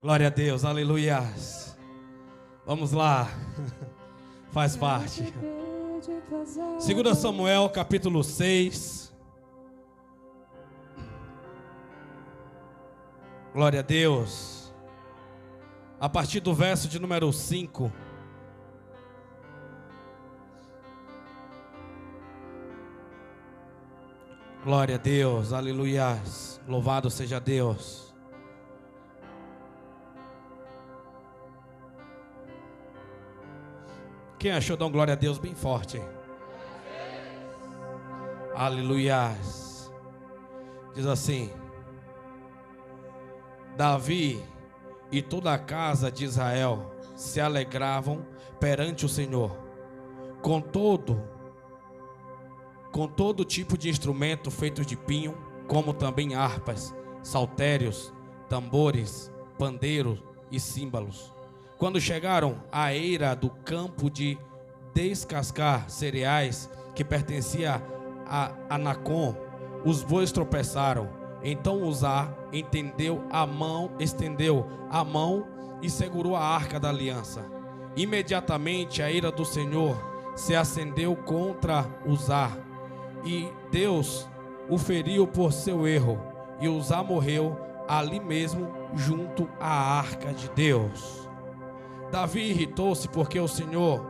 Glória a Deus, aleluias. Vamos lá. Faz parte. 2 Samuel, capítulo 6. Glória a Deus. A partir do verso de número 5. Glória a Deus, aleluias. Louvado seja Deus. Quem achou, dá um glória a Deus bem forte. Aleluias. Diz assim: Davi e toda a casa de Israel se alegravam perante o Senhor, com todo tipo de instrumento feito de pinho, como também harpas, saltérios, tambores, pandeiros e símbolos. Quando chegaram à eira do campo de descascar cereais, que pertencia a Anacom, os bois tropeçaram. Então Uzá estendeu a mão e segurou a arca da aliança. Imediatamente a ira do Senhor se acendeu contra Uzá, e Deus o feriu por seu erro, e Uzá morreu ali mesmo junto à arca de Deus. Davi irritou-se porque o Senhor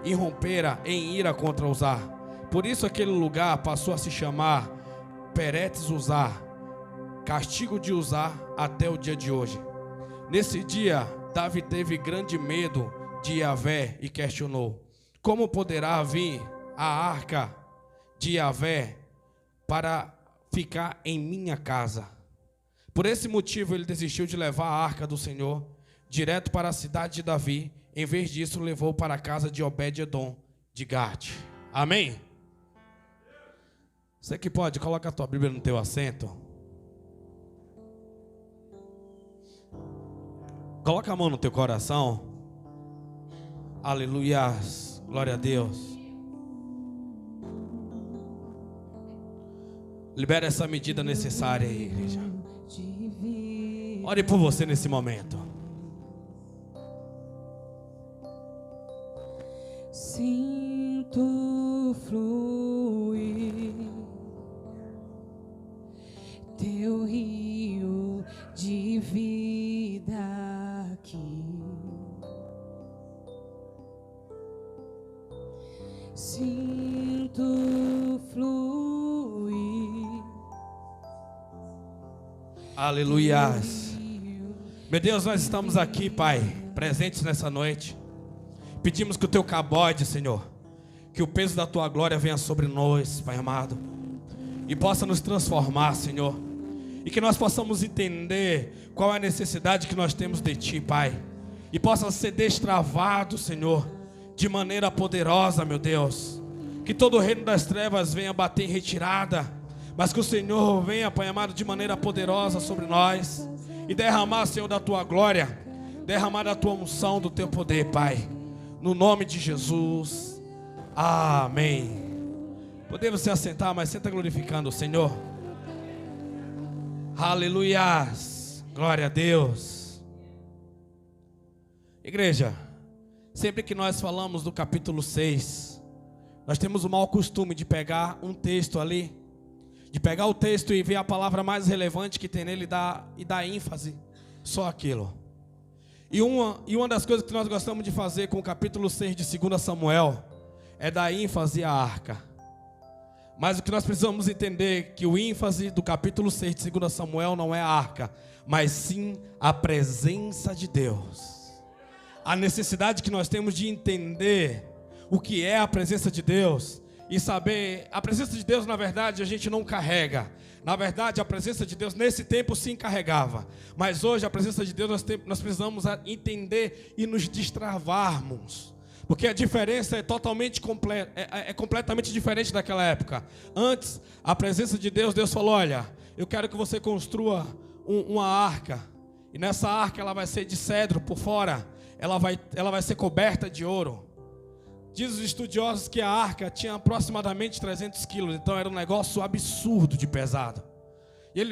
irrompera em ira contra Uzá. Por isso aquele lugar passou a se chamar Peretes Uzá, castigo de Uzá, até o dia de hoje. Nesse dia Davi teve grande medo de Yahvé e questionou: como poderá vir a arca de Yahvé para ficar em minha casa? Por esse motivo ele desistiu de levar a arca do Senhor direto para a cidade de Davi. Em vez disso, levou para a casa de Obed-edom de Gate. Amém? Você que pode, coloca a tua Bíblia no teu assento. Coloca a mão no teu coração. Aleluias. Glória a Deus. Libera essa medida necessária aí, igreja. Ore por você nesse momento. Sinto fluir teu rio de vida aqui. Sinto fluir. Aleluias. Meu Deus, nós estamos aqui, Pai, presentes nessa noite. Pedimos que o teu cabode, Senhor, que o peso da tua glória venha sobre nós, Pai amado, e possa nos transformar, Senhor, e que nós possamos entender qual é a necessidade que nós temos de ti, Pai, e possa ser destravado, Senhor, de maneira poderosa, meu Deus. Que todo o reino das trevas venha bater em retirada, mas que o Senhor venha, Pai amado, de maneira poderosa sobre nós e derramar, Senhor, da tua glória, derramar da tua unção, do teu poder, Pai. No nome de Jesus, amém. Podemos se assentar, mas senta glorificando o Senhor. Aleluias, glória a Deus. Igreja, sempre que nós falamos do capítulo 6, nós temos o mau costume de pegar um texto ali, de pegar o texto e ver a palavra mais relevante que tem nele e dar ênfase só aquilo. E uma das coisas que nós gostamos de fazer com o capítulo 6 de 2 Samuel é dar ênfase à arca. Mas o que nós precisamos entender é que o ênfase do capítulo 6 de 2 Samuel não é a arca, mas sim a presença de Deus. A necessidade que nós temos de entender o que é a presença de Deus e saber, a presença de Deus, na verdade, a gente não carrega. Na verdade, a presença de Deus nesse tempo sim carregava, mas hoje a presença de Deus nós precisamos entender e nos destravarmos, porque a diferença é completamente diferente daquela época. Antes, a presença de Deus falou: olha, eu quero que você construa uma arca, e nessa arca ela vai ser de cedro por fora, ela vai ser coberta de ouro. Diz os estudiosos que a arca tinha aproximadamente 300 quilos, então era um negócio absurdo de pesado.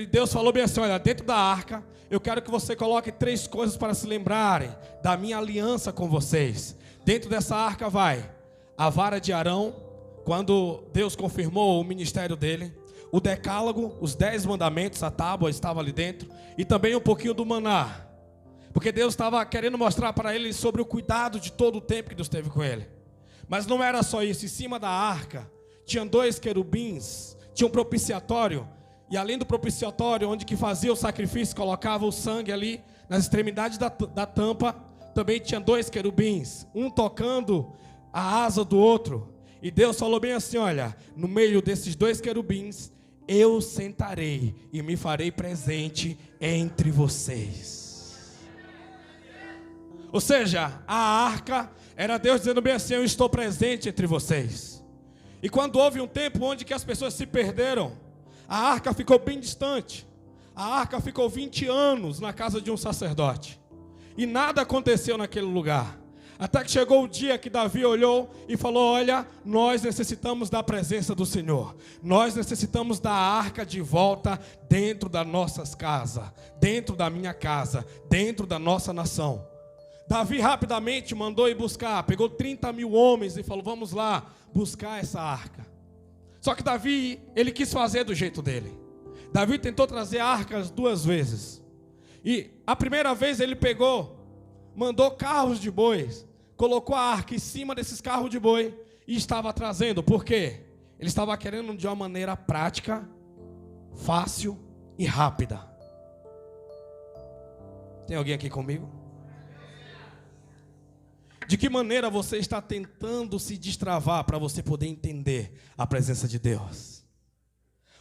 Deus falou bem assim: olha, dentro da arca, eu quero que você coloque 3 coisas para se lembrarem da minha aliança com vocês. Dentro dessa arca vai a vara de Arão, quando Deus confirmou o ministério dele, o decálogo, os 10 mandamentos, a tábua estava ali dentro, e também um pouquinho do maná, porque Deus estava querendo mostrar para ele sobre o cuidado de todo o tempo que Deus teve com ele. Mas não era só isso. Em cima da arca tinham 2 querubins, tinha um propiciatório, e além do propiciatório, onde que fazia o sacrifício, colocava o sangue ali nas extremidades da tampa, também tinha 2 querubins, um tocando a asa do outro. E Deus falou bem assim: olha, no meio desses 2 querubins, eu sentarei e me farei presente entre vocês. Ou seja, a arca era Deus dizendo bem assim: eu estou presente entre vocês. E quando houve um tempo onde que as pessoas se perderam, a arca ficou bem distante. A arca ficou 20 anos na casa de um sacerdote, e nada aconteceu naquele lugar. Até que chegou o dia que Davi olhou e falou: olha, nós necessitamos da presença do Senhor. Nós necessitamos da arca de volta dentro das nossas casas, dentro da minha casa, dentro da nossa nação. Davi rapidamente mandou ir buscar, pegou 30.000 homens e falou: vamos lá buscar essa arca. Só que Davi, ele quis fazer do jeito dele. Davi tentou trazer arcas 2 vezes. E a primeira vez ele mandou carros de bois, colocou a arca em cima desses carros de boi e estava trazendo. Por quê? Ele estava querendo de uma maneira prática, fácil e rápida. Tem alguém aqui comigo? De que maneira você está tentando se destravar para você poder entender a presença de Deus?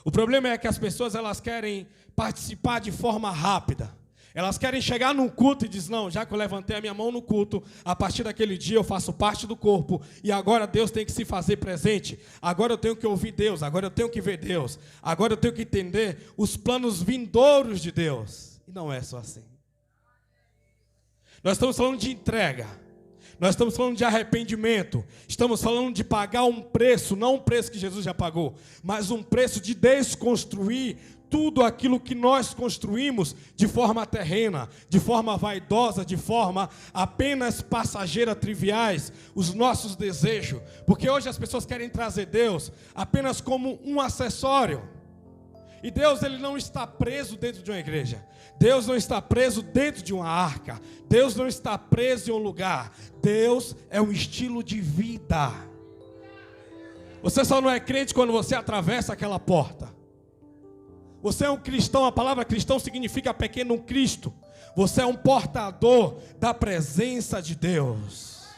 O problema é que as pessoas, elas querem participar de forma rápida. Elas querem chegar num culto e dizer: não, já que eu levantei a minha mão no culto, a partir daquele dia eu faço parte do corpo, e agora Deus tem que se fazer presente, agora eu tenho que ouvir Deus, agora eu tenho que ver Deus, agora eu tenho que entender os planos vindouros de Deus. E não é só assim. Nós estamos falando de entrega, nós estamos falando de arrependimento, estamos falando de pagar um preço, não um preço que Jesus já pagou, mas um preço de desconstruir tudo aquilo que nós construímos de forma terrena, de forma vaidosa, de forma apenas passageira, triviais, os nossos desejos. Porque hoje as pessoas querem trazer Deus apenas como um acessório. E Deus, ele não está preso dentro de uma igreja. Deus não está preso dentro de uma arca. Deus não está preso em um lugar. Deus é um estilo de vida. Você só não é crente quando você atravessa aquela porta. Você é um cristão, a palavra cristão significa pequeno Cristo. Você é um portador da presença de Deus.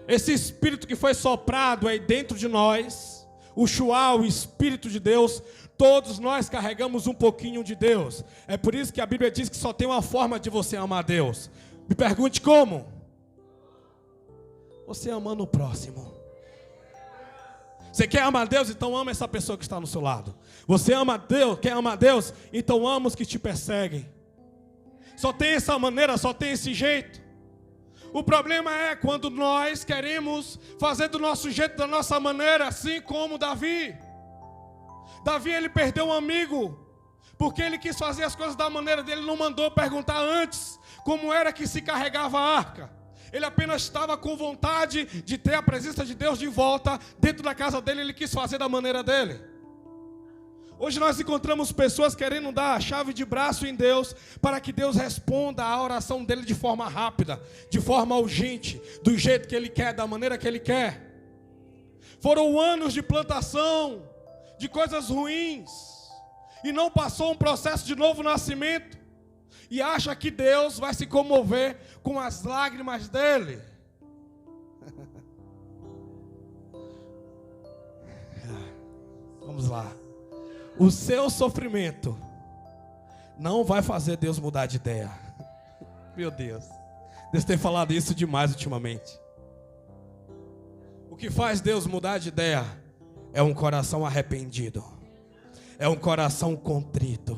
Esse Espírito que foi soprado aí dentro de nós, o Shuá, o Espírito de Deus, todos nós carregamos um pouquinho de Deus. É por isso que a Bíblia diz que só tem uma forma de você amar Deus. Me pergunte como? Você amando o próximo. Você quer amar Deus? Então ama essa pessoa que está no seu lado. Você ama Deus? Quer amar Deus? Então ama os que te perseguem. Só tem essa maneira, só tem esse jeito. O problema é quando nós queremos fazer do nosso jeito, da nossa maneira, assim como Davi. Davi, ele perdeu um amigo, porque ele quis fazer as coisas da maneira dele, não mandou perguntar antes como era que se carregava a arca. Ele apenas estava com vontade de ter a presença de Deus de volta dentro da casa dele, ele quis fazer da maneira dele. Hoje nós encontramos pessoas querendo dar a chave de braço em Deus, para que Deus responda a oração dele de forma rápida, de forma urgente, do jeito que ele quer, da maneira que ele quer. Foram anos de plantação, de coisas ruins, e não passou um processo de novo nascimento, e acha que Deus vai se comover com as lágrimas dele. Vamos lá. O seu sofrimento não vai fazer Deus mudar de ideia. Meu Deus, Deus tem falado isso demais ultimamente. O que faz Deus mudar de ideia é um coração arrependido, é um coração contrito,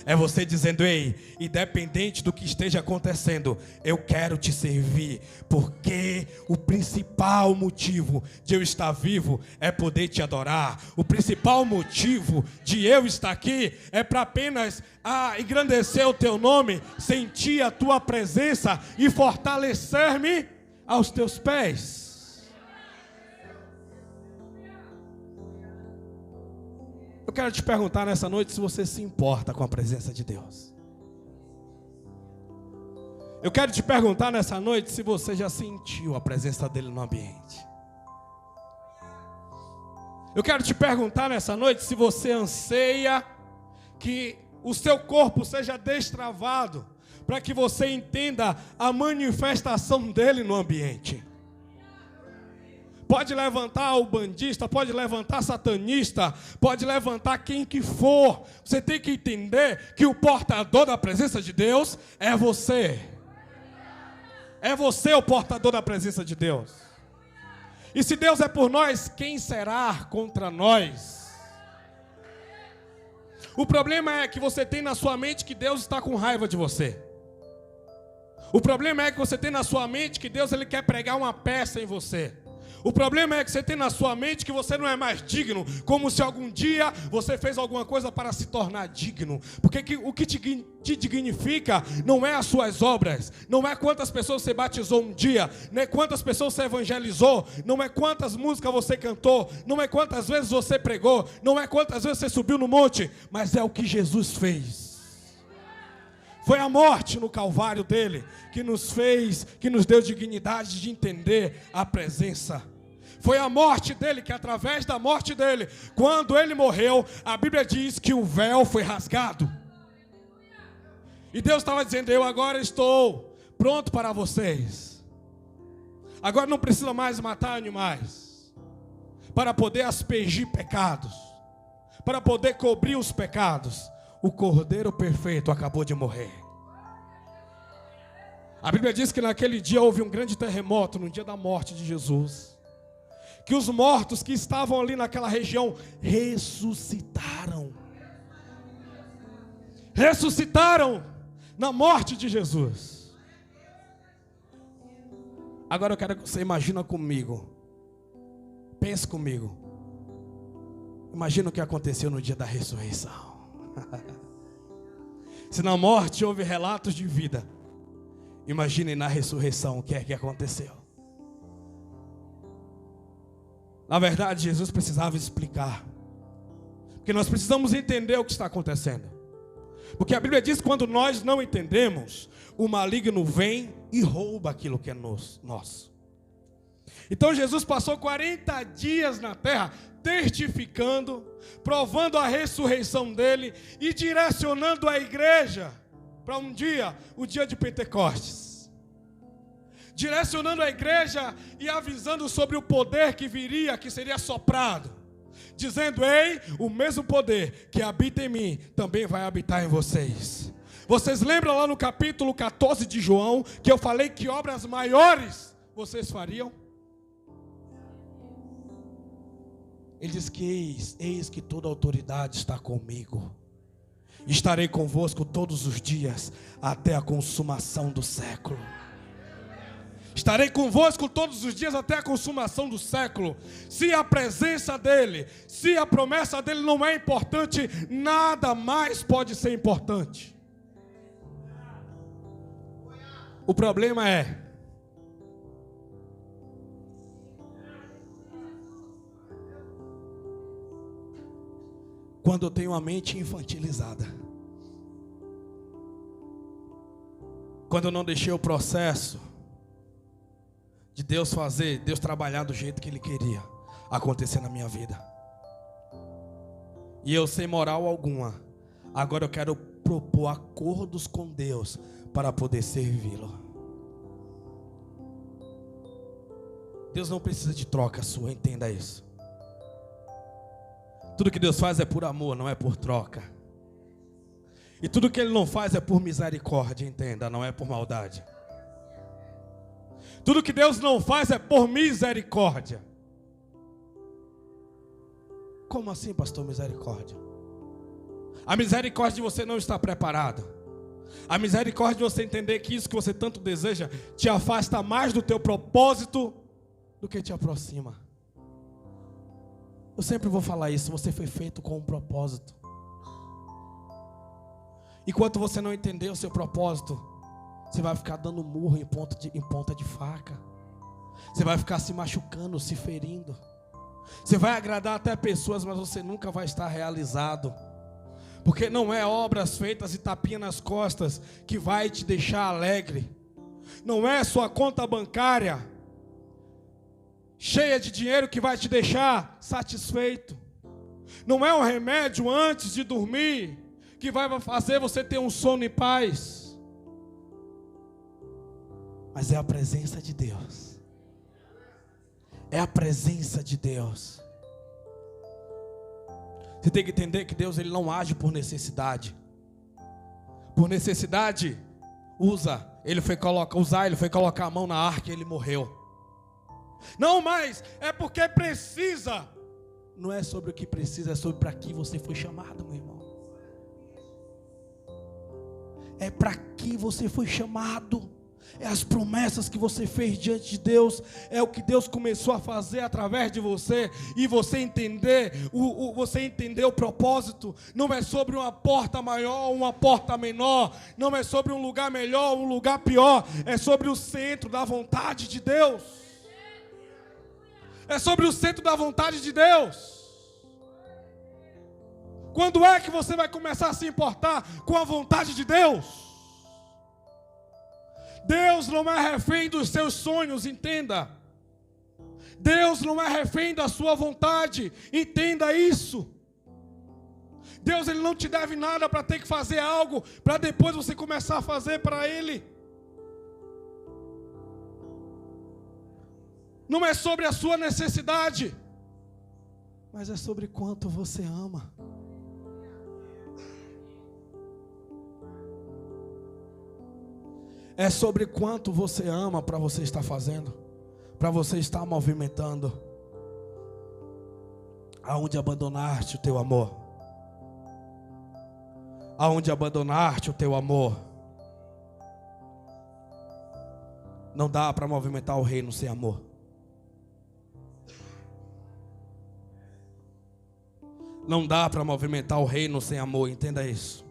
É você dizendo: ei, independente do que esteja acontecendo, eu quero te servir, porque o principal motivo de eu estar vivo é poder te adorar. O principal motivo de eu estar aqui é para apenas engrandecer o teu nome, sentir a tua presença e fortalecer-me aos teus pés. Eu quero te perguntar nessa noite se você se importa com a presença de Deus. Eu quero te perguntar nessa noite se você já sentiu a presença dele no ambiente. Eu quero te perguntar nessa noite se você anseia que o seu corpo seja destravado para que você entenda a manifestação dele no ambiente. Pode levantar o bandista, pode levantar satanista, pode levantar quem que for. Você tem que entender que o portador da presença de Deus é você. É você o portador da presença de Deus. E se Deus é por nós, quem será contra nós? O problema é que você tem na sua mente que Deus está com raiva de você. O problema é que você tem na sua mente que Deus ele quer pregar uma peça em você. O problema é que você tem na sua mente que você não é mais digno, como se algum dia você fez alguma coisa para se tornar digno. Porque o que te dignifica não é as suas obras, não é quantas pessoas você batizou um dia, não é quantas pessoas você evangelizou, não é quantas músicas você cantou, não é quantas vezes você pregou, não é quantas vezes você subiu no monte, mas é o que Jesus fez. Foi a morte no Calvário dele que nos fez, que nos deu dignidade de entender a presença. Foi a morte dele que através da morte dele, quando ele morreu, a Bíblia diz que o véu foi rasgado. E Deus estava dizendo: eu agora estou pronto para vocês. Agora não precisa mais matar animais para poder aspergir pecados, para poder cobrir os pecados. O Cordeiro perfeito acabou de morrer. A Bíblia diz que naquele dia houve um grande terremoto, no dia da morte de Jesus. Que os mortos que estavam ali naquela região ressuscitaram. Ressuscitaram na morte de Jesus. Agora eu quero que você imagine comigo. Pense comigo. Imagina o que aconteceu no dia da ressurreição. Se na morte houve relatos de vida, imagine na ressurreição o que é que aconteceu. Na verdade, Jesus precisava explicar, porque nós precisamos entender o que está acontecendo. Porque a Bíblia diz que quando nós não entendemos, o maligno vem e rouba aquilo que é nosso. Então Jesus passou 40 dias na terra testificando, provando a ressurreição dele e direcionando a igreja para um dia, o dia de Pentecostes. Direcionando a igreja e avisando sobre o poder que viria, que seria soprado. Dizendo: ei, o mesmo poder que habita em mim também vai habitar em vocês. Vocês lembram lá no capítulo 14 de João que eu falei que obras maiores vocês fariam? Ele diz que eis que toda autoridade está comigo. Estarei convosco todos os dias até a consumação do século. Estarei convosco todos os dias até a consumação do século. Se a presença dele, se a promessa dele não é importante, nada mais pode ser importante. O problema é quando eu tenho a mente infantilizada. Quando eu não deixei o processo de Deus fazer, Deus trabalhar do jeito que Ele queria acontecer na minha vida. E eu sem moral alguma, agora eu quero propor acordos com Deus para poder servi-lo. Deus não precisa de troca sua, entenda isso. Tudo que Deus faz é por amor, não é por troca. E tudo que Ele não faz é por misericórdia, entenda, não é por maldade. Tudo que Deus não faz é por misericórdia. Como assim, pastor, misericórdia? A misericórdia de você não estar preparado. A misericórdia de você entender que isso que você tanto deseja te afasta mais do teu propósito do que te aproxima. Eu sempre vou falar isso, você foi feito com um propósito. Enquanto você não entender o seu propósito, você vai ficar dando murro em ponta de faca. Você vai ficar se machucando, se ferindo. Você vai agradar até pessoas, mas você nunca vai estar realizado. Porque não é obras feitas e tapinha nas costas que vai te deixar alegre. Não é sua conta bancária cheia de dinheiro que vai te deixar satisfeito. Não é um remédio antes de dormir que vai fazer você ter um sono em paz. Mas é a presença de Deus. É a presença de Deus. Você tem que entender que Deus ele não age por necessidade. Por necessidade, Ele foi colocar a mão na arca e ele morreu. Não, mas é porque precisa. Não é sobre o que precisa, é sobre para que você foi chamado, meu irmão. É para que você foi chamado. É as promessas que você fez diante de Deus. É o que Deus começou a fazer através de você. E você entender o propósito. Não é sobre uma porta maior ou uma porta menor. Não é sobre um lugar melhor ou um lugar pior. É sobre o centro da vontade de Deus. É sobre o centro da vontade de Deus. Quando é que você vai começar a se importar com a vontade de Deus? Deus não é refém dos seus sonhos, entenda. Deus não é refém da sua vontade, entenda isso. Deus ele não te deve nada para ter que fazer algo, para depois você começar a fazer para Ele. Não é sobre a sua necessidade, mas é sobre quanto você ama. É sobre quanto você ama para você estar fazendo, para você estar movimentando. Aonde abandonaste o teu amor? Aonde abandonaste o teu amor? Não dá para movimentar o reino sem amor. Não dá para movimentar o reino sem amor, entenda isso.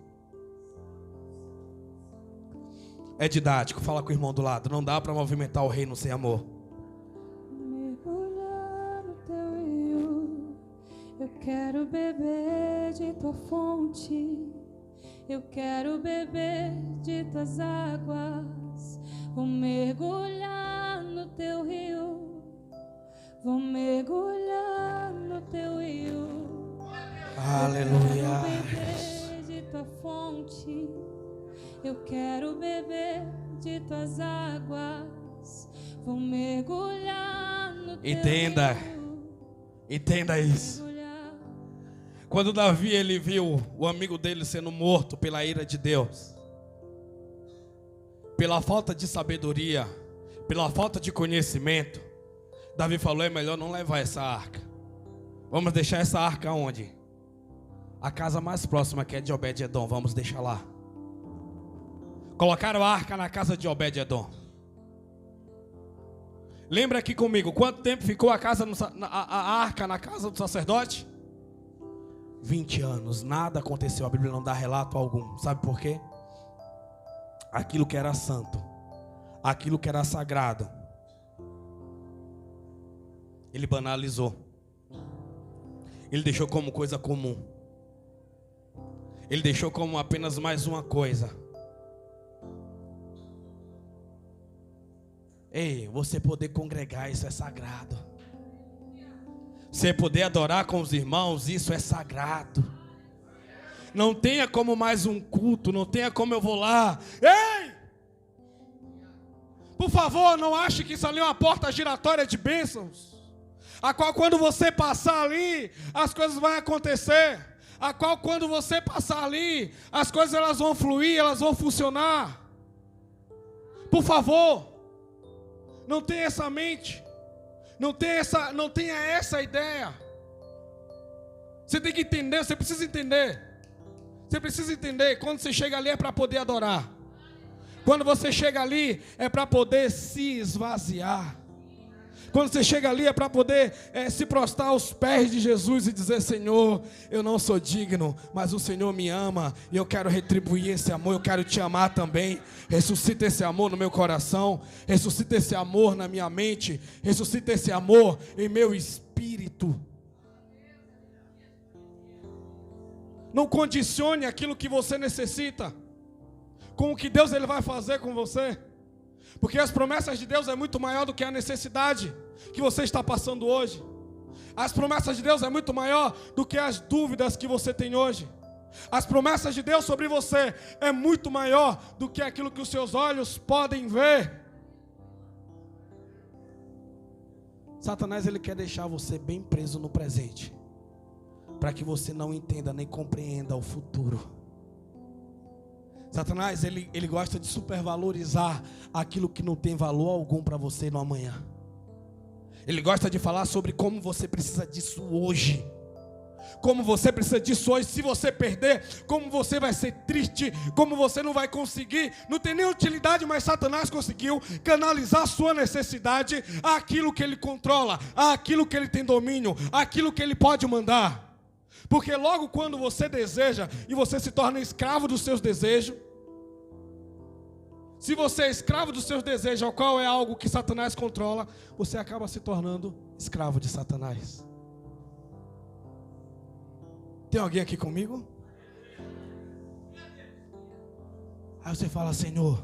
É didático, fala com o irmão do lado. Não dá para movimentar o reino sem amor. Mergulhar no teu rio, eu quero beber de tua fonte, eu quero beber de tuas águas. Vou mergulhar no teu rio, vou mergulhar no teu rio. Aleluia. Eu quero beber de tua fonte, eu quero beber de tuas águas. Vou mergulhar no teu rio. Entenda isso. Quando Davi ele viu o amigo dele sendo morto pela ira de Deus, pela falta de sabedoria, pela falta de conhecimento, Davi falou: é melhor não levar essa arca. Vamos deixar essa arca onde? A casa mais próxima, que é de Obed-edom. Vamos deixar lá. Colocaram a arca na casa de Obed-edom. Lembra aqui comigo, quanto tempo ficou a arca na casa do sacerdote? 20 anos, nada aconteceu, a Bíblia não dá relato algum. Sabe por quê? Aquilo que era santo, aquilo que era sagrado, ele banalizou. Ele deixou como coisa comum. Ele deixou como apenas mais uma coisa. Ei, você poder congregar, isso é sagrado. Você poder adorar com os irmãos, isso é sagrado. Não tenha como mais um culto, não tenha como eu vou lá. Ei! Por favor, não ache que isso ali é uma porta giratória de bênçãos, a qual quando você passar ali, as coisas vão acontecer. A qual quando você passar ali, as coisas elas vão fluir, elas vão funcionar. Por favor, não tenha essa mente, não tenha essa ideia. Você tem que entender, você precisa entender. Você precisa entender, quando você chega ali é para poder adorar. Quando você chega ali é para poder se esvaziar. Quando você chega ali é para poder se prostrar aos pés de Jesus e dizer: Senhor, eu não sou digno, mas o Senhor me ama e eu quero retribuir esse amor, eu quero te amar também. Ressuscita esse amor no meu coração, ressuscita esse amor na minha mente, ressuscita esse amor em meu espírito. Não condicione aquilo que você necessita com o que Deus ele vai fazer com você. Porque as promessas de Deus é muito maior do que a necessidade que você está passando hoje. As promessas de Deus é muito maior do que as dúvidas que você tem hoje. As promessas de Deus sobre você é muito maior do que aquilo que os seus olhos podem ver. Satanás ele quer deixar você bem preso no presente, para que você não entenda nem compreenda o futuro. Satanás, ele gosta de supervalorizar aquilo que não tem valor algum para você no amanhã. Ele gosta de falar sobre como você precisa disso hoje. Como você precisa disso hoje. Se você perder, como você vai ser triste, como você não vai conseguir. Não tem nem utilidade, mas Satanás conseguiu canalizar a sua necessidade àquilo que ele controla, àquilo que ele tem domínio, àquilo que ele pode mandar. Porque logo quando você deseja e você se torna escravo dos seus desejos, se você é escravo dos seus desejos, ao qual é algo que Satanás controla, você acaba se tornando escravo de Satanás. Tem alguém aqui comigo? Aí você fala: Senhor,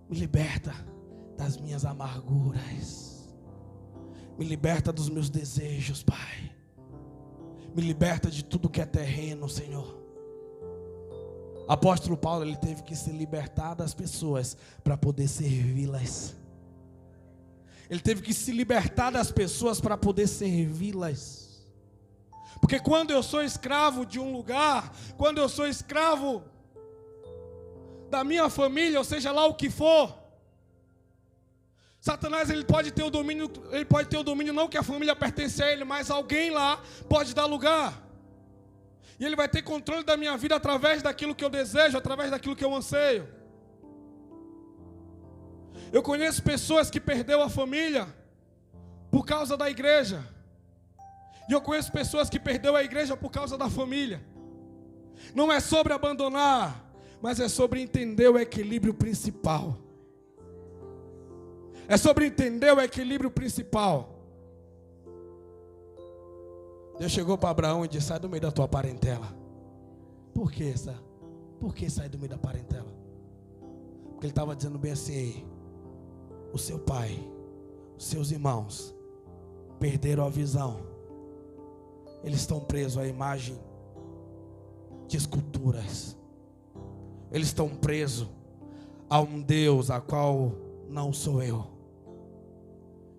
me liberta das minhas amarguras, me liberta dos meus desejos, Pai. Me liberta de tudo que é terreno, Senhor. Apóstolo Paulo, ele teve que se libertar das pessoas para poder servi-las. Ele teve que se libertar das pessoas para poder servi-las. Porque quando eu sou escravo de um lugar, quando eu sou escravo da minha família, ou seja lá o que for, Satanás ele pode ter o domínio não que a família pertence a ele, mas alguém lá pode dar lugar. E ele vai ter controle da minha vida através daquilo que eu desejo, através daquilo que eu anseio. Eu conheço pessoas que perderam a família por causa da igreja. E eu conheço pessoas que perderam a igreja por causa da família. Não é sobre abandonar, mas é sobre entender o equilíbrio principal. É sobre entender o equilíbrio principal. Deus chegou para Abraão e disse: sai do meio da tua parentela. Por que sai do meio da parentela? Porque ele estava dizendo bem assim: o seu pai, os seus irmãos perderam a visão. Eles estão presos à imagem de esculturas. Eles estão presos a um Deus a qual não sou eu.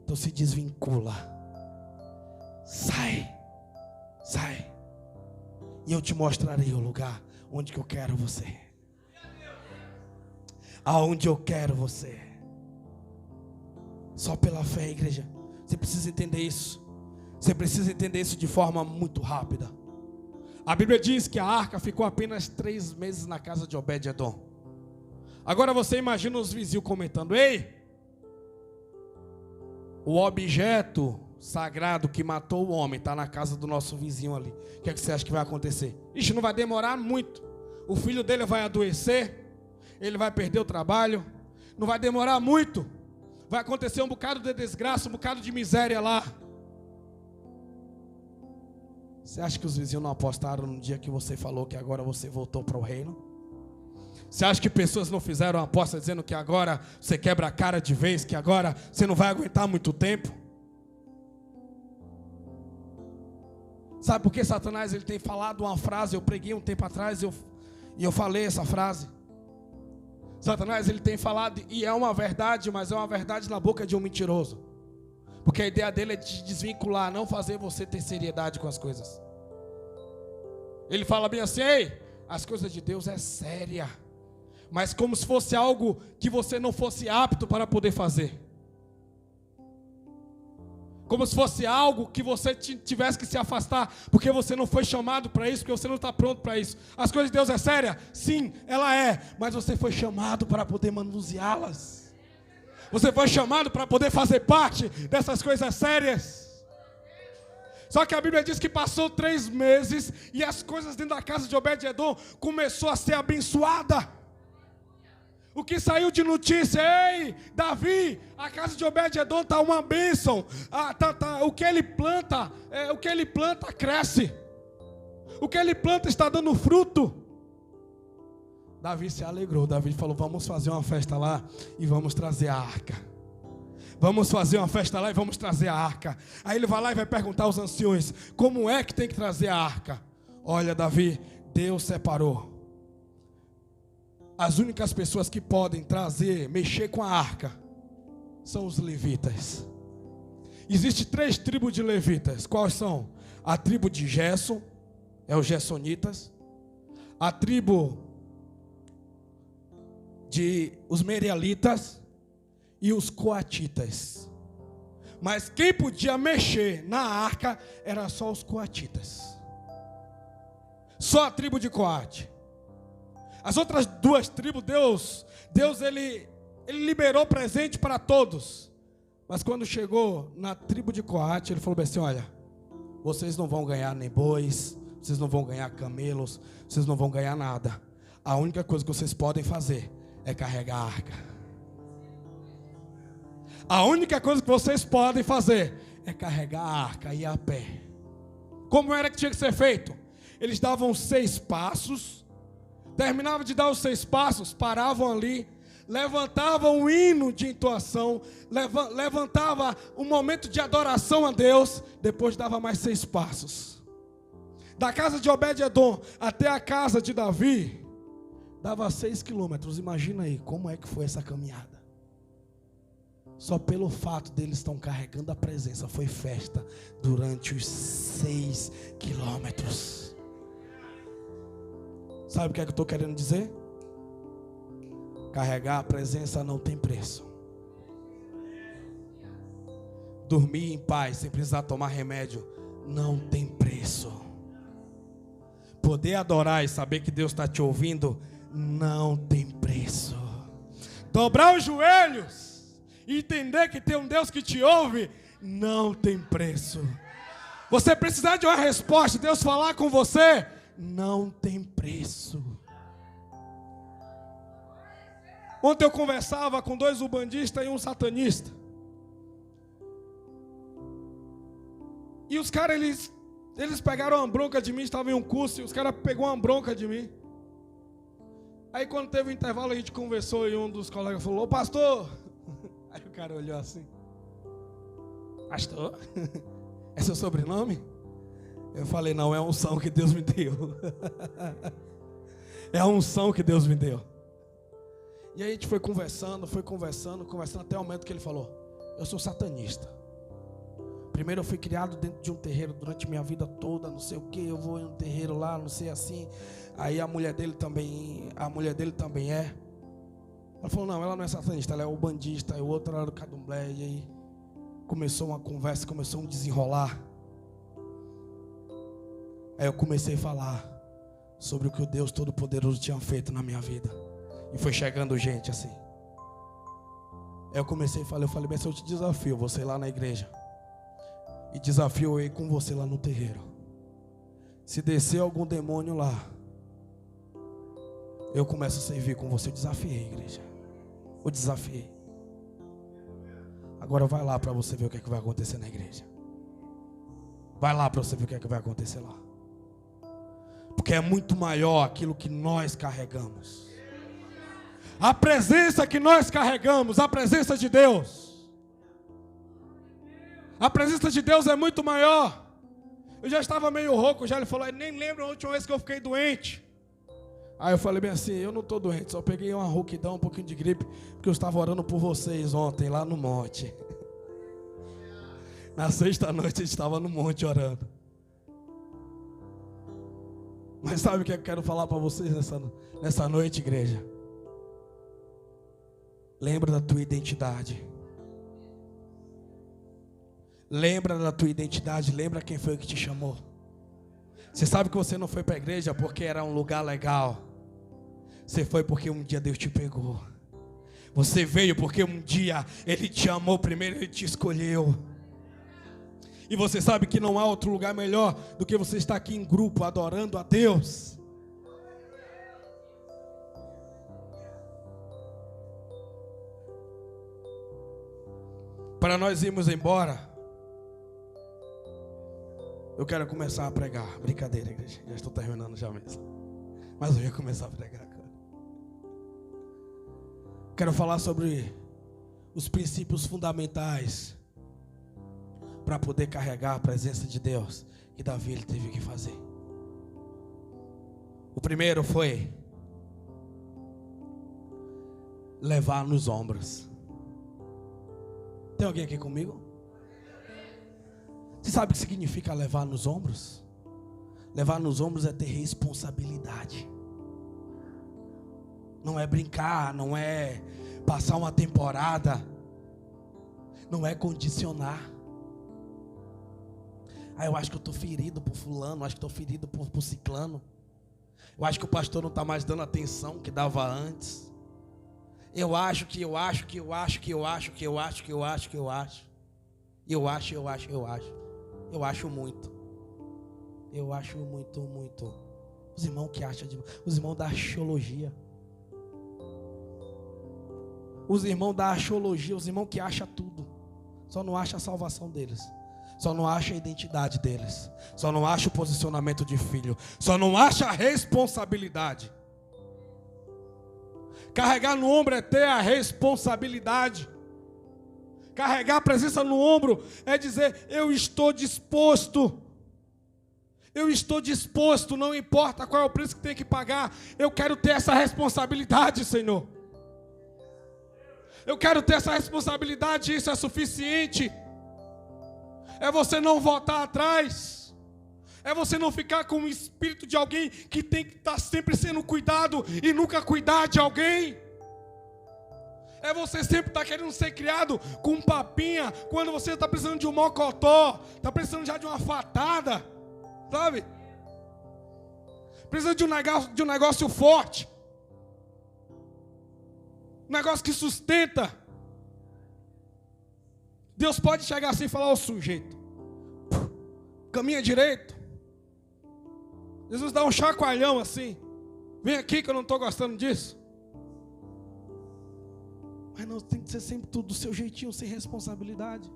Então se desvincula. Sai. E eu te mostrarei o lugar onde que eu quero você. Aonde eu quero você. Só pela fé, igreja. Você precisa entender isso. Você precisa entender isso de forma muito rápida. A Bíblia diz que a arca ficou apenas 3 meses na casa de Obed-edom. Agora você imagina os vizinhos comentando: ei, o objeto sagrado que matou o homem está na casa do nosso vizinho ali. O que é que você acha que vai acontecer? Ixi, não vai demorar muito. O filho dele vai adoecer, ele vai perder o trabalho. Não vai demorar muito. Vai acontecer um bocado de desgraça, um bocado de miséria lá. Você acha que os vizinhos não apostaram no dia que você falou que agora você voltou para o reino? Você acha que pessoas não fizeram uma aposta dizendo que agora você quebra a cara de vez, que agora você não vai aguentar muito tempo? Sabe por que Satanás ele tem falado uma frase? Eu preguei um tempo atrás e eu falei essa frase. Satanás ele tem falado, e é uma verdade, mas é uma verdade na boca de um mentiroso. Porque a ideia dele é te desvincular, não fazer você ter seriedade com as coisas. Ele fala bem assim: ei, as coisas de Deus é séria, mas como se fosse algo que você não fosse apto para poder fazer. Como se fosse algo que você tivesse que se afastar, porque você não foi chamado para isso, porque você não está pronto para isso. As coisas de Deus é séria? Sim, ela é. Mas você foi chamado para poder manuseá-las. Você foi chamado para poder fazer parte dessas coisas sérias. Só que a Bíblia diz que passou 3 meses e as coisas dentro da casa de Obed-Edom começou a ser abençoada. O que saiu de notícia: ei, Davi, a casa de Obed-Edom está uma bênção. O que ele planta, cresce. O que ele planta está dando fruto. Davi se alegrou. Davi falou: vamos fazer uma festa lá e vamos trazer a arca. Vamos fazer uma festa lá e vamos trazer a arca. Aí ele vai lá e vai perguntar aos anciões: como é que tem que trazer a arca? Olha, Davi, Deus separou. As únicas pessoas que podem trazer, mexer com a arca, são os levitas. Existem 3 tribos de levitas. Quais são? A tribo de Gerson, é os gersonitas. A tribo de os merialitas e os coatitas. Mas quem podia mexer na arca era só os coatitas. Só a tribo de Coate. As outras 2 tribos, Deus ele liberou presente para todos. Mas quando chegou na tribo de Coate, ele falou assim: olha, vocês não vão ganhar nem bois, vocês não vão ganhar camelos, vocês não vão ganhar nada. A única coisa que vocês podem fazer é carregar a arca. A única coisa que vocês podem fazer é carregar a arca e ir a pé. Como era que tinha que ser feito? Eles davam 6 passos. Terminava de dar os 6 passos, paravam ali, levantavam um hino de entoação, levantava um momento de adoração a Deus, depois dava mais 6 passos. Da casa de Obed-Edom até a casa de Davi, dava 6 quilômetros. Imagina aí, como é que foi essa caminhada? Só pelo fato deles estão carregando a presença, foi festa durante os 6 quilômetros. Sabe o que é que eu estou querendo dizer? Carregar a presença não tem preço. Dormir em paz sem precisar tomar remédio não tem preço. Poder adorar e saber que Deus está te ouvindo não tem preço. Dobrar os joelhos e entender que tem um Deus que te ouve não tem preço. Você precisar de uma resposta, Deus falar com você, não tem preço. Ontem eu conversava com 2 umbandistas e um satanista. E os caras, eles pegaram uma bronca de mim, estavam em um curso, e os caras pegou uma bronca de mim. Aí quando teve um intervalo, a gente conversou e um dos colegas falou: ô pastor. Aí o cara olhou assim: pastor? É seu sobrenome? Eu falei: não, é a unção que Deus me deu. É a unção que Deus me deu. E aí a gente foi conversando até o momento que ele falou: eu sou satanista. Primeiro eu fui criado dentro de um terreiro durante minha vida toda, não sei o que, eu vou em um terreiro lá, não sei assim. Aí a mulher dele também é. Ela falou: não, ela não é satanista, ela é ubandista. Aí o outro era do candomblé. E aí começou uma conversa, começou um desenrolar. Aí eu comecei a falar sobre o que o Deus Todo-Poderoso tinha feito na minha vida. E foi chegando gente assim. Aí eu comecei a falar, eu falei: bem, se eu te desafio, você ir lá na igreja, e desafio eu ir com você lá no terreiro. Se descer algum demônio lá, eu começo a servir com você. Eu desafiei a igreja. Eu desafiei. Agora vai lá para você ver o que é que vai acontecer na igreja. Vai lá para você ver o que é que vai acontecer lá. Porque é muito maior aquilo que nós carregamos. A presença que nós carregamos, a presença de Deus. A presença de Deus é muito maior. Eu já estava meio rouco, já ele falou: nem lembro a última vez que eu fiquei doente. Aí eu falei bem assim: eu não estou doente, só peguei uma rouquidão, um pouquinho de gripe, porque eu estava orando por vocês ontem, lá no monte. Na sexta noite a gente estava no monte orando. Mas sabe o que eu quero falar para vocês nessa noite, igreja? Lembra da tua identidade. Lembra da tua identidade, lembra quem foi que te chamou. Você sabe que você não foi para a igreja porque era um lugar legal. Você foi porque um dia Deus te pegou. Você veio porque um dia Ele te amou primeiro, Ele te escolheu. E você sabe que não há outro lugar melhor do que você estar aqui em grupo adorando a Deus. Para nós irmos embora, eu quero começar a pregar. Brincadeira, igreja. Já estou terminando já mesmo. Mas eu ia começar a pregar agora. Quero falar sobre os princípios fundamentais para poder carregar a presença de Deus que Davi ele teve que fazer. O primeiro foi levar nos ombros. Tem alguém aqui comigo? Você sabe o que significa levar nos ombros? Levar nos ombros é ter responsabilidade. Não é brincar, não é passar uma temporada, não é condicionar. Eu acho que eu estou ferido por fulano, acho que estou ferido por ciclano. Eu acho que o pastor não está mais dando atenção que dava antes. Eu acho. Eu acho muito. Os irmãos que acham os irmãos da axiologia. Os irmãos da axiologia, os irmãos que acham tudo. Só não acham a salvação deles. Só não acham a identidade deles. Só não acham o posicionamento de filho. Só não acham a responsabilidade. Carregar no ombro é ter a responsabilidade. Carregar a presença no ombro é dizer, eu estou disposto. Eu estou disposto, não importa qual é o preço que tem que pagar. Eu quero ter essa responsabilidade, Senhor. Eu quero ter essa responsabilidade, isso é suficiente. É você não voltar atrás. É você não ficar com o espírito de alguém que tem que estar sempre sendo cuidado e nunca cuidar de alguém. É você sempre estar querendo ser criado com um papinha, quando você está precisando de um mocotó, está precisando já de uma fatada, sabe? Precisa de um negócio forte. Um negócio que sustenta. Deus pode chegar assim e falar ao sujeito: caminha direito. Jesus dá um chacoalhão assim: vem aqui que eu não estou gostando disso. Mas não, tem que ser sempre tudo do seu jeitinho, sem responsabilidade.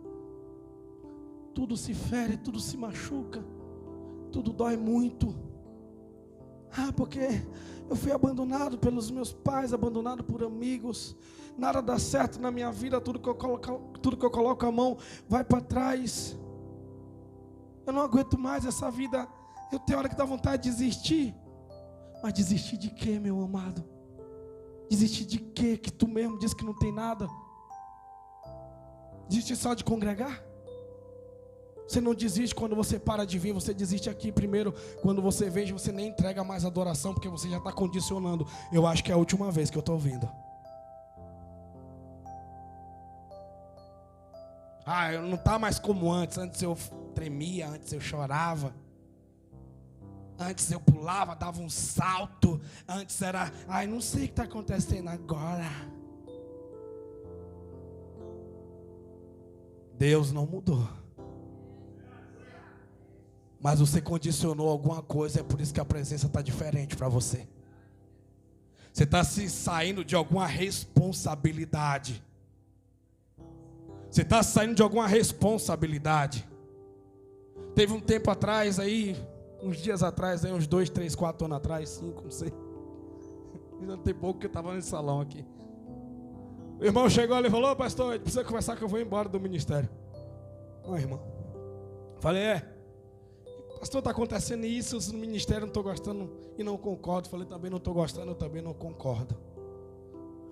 Tudo se fere, tudo se machuca, tudo dói muito. Porque eu fui abandonado pelos meus pais, abandonado por amigos. Nada dá certo na minha vida, tudo que eu coloco a mão vai para trás. Eu não aguento mais essa vida. Eu tenho hora que dá vontade de desistir. Mas desistir de quê, meu amado? Desistir de quê? Que tu mesmo diz que não tem nada? Desistir só de congregar? Você não desiste quando você para de vir, você desiste aqui primeiro. Quando você veja, você nem entrega mais adoração, porque você já está condicionando. Eu acho que é a última vez que eu estou ouvindo. Eu não está mais como antes. Antes eu tremia, antes eu chorava. Antes eu pulava, dava um salto. Antes era, não sei o que está acontecendo agora. Deus não mudou. Mas você condicionou alguma coisa, é por isso que a presença está diferente para você. Você está se saindo de alguma responsabilidade. Você está saindo de alguma responsabilidade. Teve um tempo atrás aí, uns dias atrás, aí, uns 2, 3, 4 anos atrás, 5, não sei. Ainda tem pouco que eu estava nesse salão aqui. O irmão chegou ali e falou: pastor, precisa conversar que eu vou embora do ministério. Irmão. Falei: pastor, está acontecendo isso no ministério, não estou gostando e não concordo. Falei: também não estou gostando, eu também não concordo.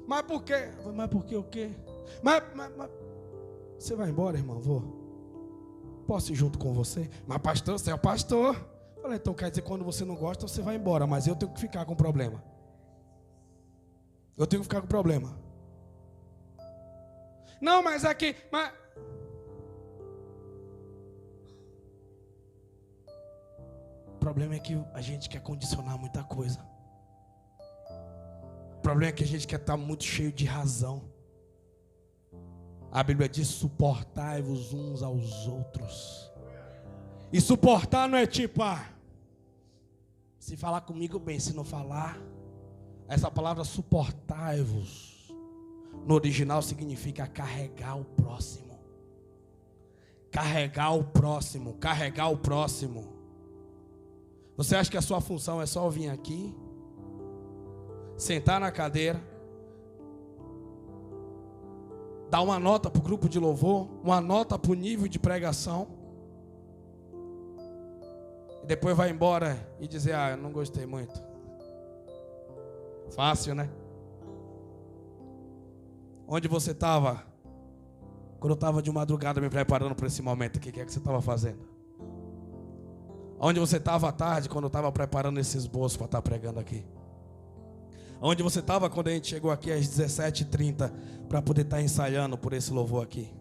Mas por quê? Mas por quê o quê? Mas você vai embora, irmão? Vou. Posso ir junto com você? Mas pastor, você é o pastor. Falei: então quer dizer que quando você não gosta, você vai embora. Mas eu tenho que ficar com problema. Eu tenho que ficar com problema. Não, mas aqui... problema é que a gente quer condicionar muita coisa. O problema é que a gente quer estar muito cheio de razão. A Bíblia diz: suportai-vos uns aos outros. E suportar não é tipo, se falar comigo bem, se não falar. Essa palavra suportai-vos, no original significa carregar o próximo. Carregar o próximo, carregar o próximo. Você acha que a sua função é só vir aqui, sentar na cadeira, dar uma nota para o grupo de louvor, uma nota para o nível de pregação, e depois vai embora e dizer: eu não gostei muito? Fácil, né? Onde você estava quando eu estava de madrugada me preparando para esse momento? O que é que você estava fazendo? Onde você estava à tarde quando eu estava preparando esse esboço para estar pregando aqui? Onde você estava quando a gente chegou aqui às 17h30 para poder estar ensaiando por esse louvor aqui?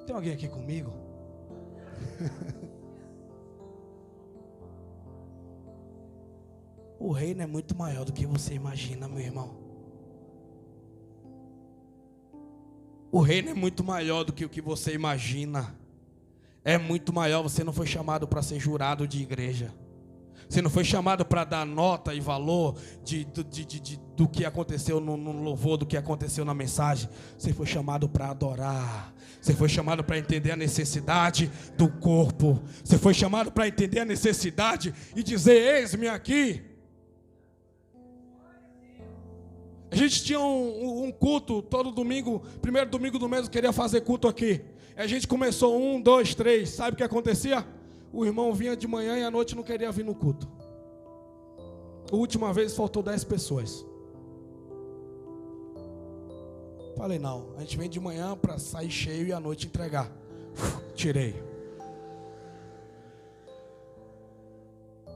Tem alguém aqui comigo? O reino é muito maior do que você imagina, meu irmão. O reino é muito maior do que o que você imagina. É muito maior. Você não foi chamado para ser jurado de igreja. Você não foi chamado para dar nota e valor do que aconteceu no louvor, do que aconteceu na mensagem. Você foi chamado para adorar. Você foi chamado para entender a necessidade do corpo. Você foi chamado para entender a necessidade e dizer: eis-me aqui. A gente tinha um culto todo domingo, primeiro domingo do mês eu queria fazer culto aqui. A gente começou 1, 2, 3, sabe o que acontecia? O irmão vinha de manhã e à noite não queria vir no culto. A última vez faltou 10 pessoas. Falei: não, a gente vem de manhã para sair cheio e à noite entregar. Tirei.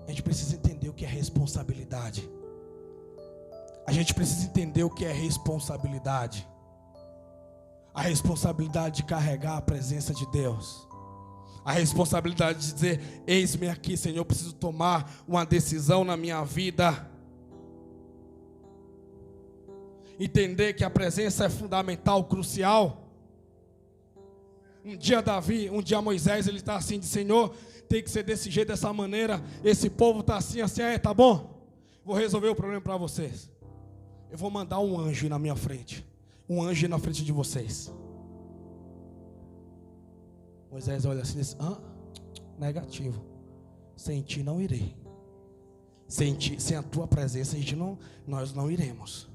A gente precisa entender o que é responsabilidade. A gente precisa entender o que é responsabilidade. A responsabilidade de carregar a presença de Deus. A responsabilidade de dizer: eis-me aqui, Senhor, eu preciso tomar uma decisão na minha vida. Entender que a presença é fundamental, crucial. Um dia Moisés, ele está assim, de Senhor, tem que ser desse jeito, dessa maneira. Esse povo está assim, tá bom? Vou resolver o problema para vocês. Eu vou mandar um anjo na minha frente. Um anjo na frente de vocês. Moisés olha assim e diz: negativo. Sem ti não irei. Sem a tua presença nós não iremos.